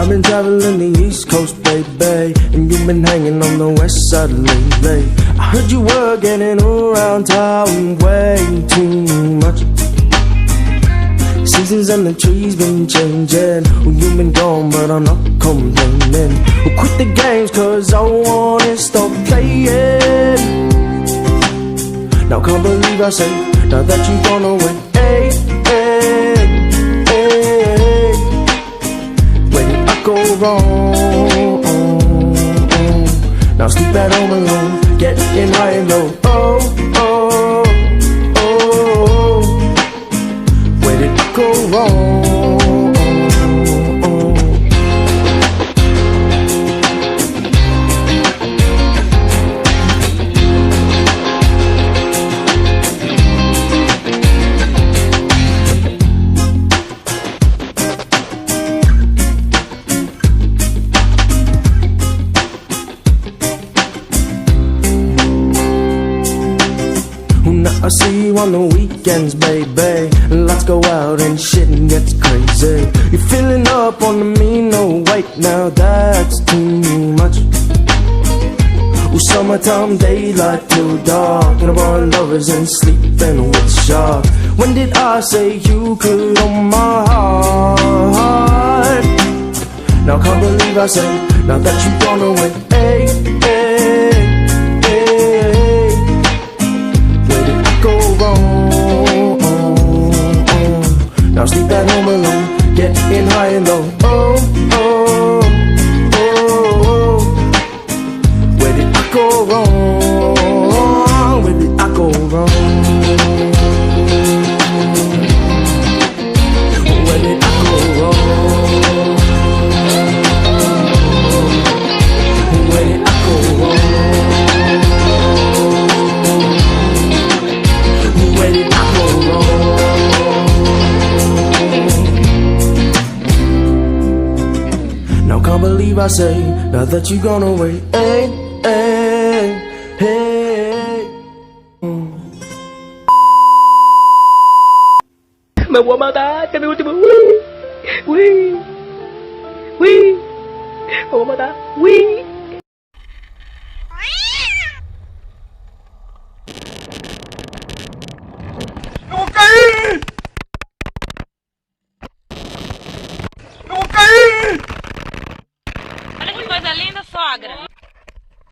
I've been traveling the East Coast, baby, and you've been hanging on the West Side lately. I heard you were getting around town way too much. Seasons and the trees been changing. Well, you've been gone, but I'm not complaining. Well, quit the games, cause I wanna stop playing. Now can't believe I say, now that you've gone away. Hey, hey, hey. Where did I go wrong? Now sleep at home alone, getting high and low. Oh, oh, oh. Where did I go wrong? I see you on the weekends, baby. Let's go out and shit and gets crazy. You're filling up on me, no wait, now that's too much. Well, summertime, daylight till dark, and our lovers and sleeping with sharks. When did I say you could own my heart? Now can't believe I say, now that you've gone away. Hey, hey. Now sleep at home alone, getting high and low. Oh, oh, oh, oh. Where did I go wrong? Where did I go wrong? Where did I go wrong? Where did I go wrong? Where did I go wrong? Now can't believe I say, now that you've gone away. Hey, hey, hey. Me voy a matar, este es mi último. Uy, uy, uy. Me voy a matar. Uy.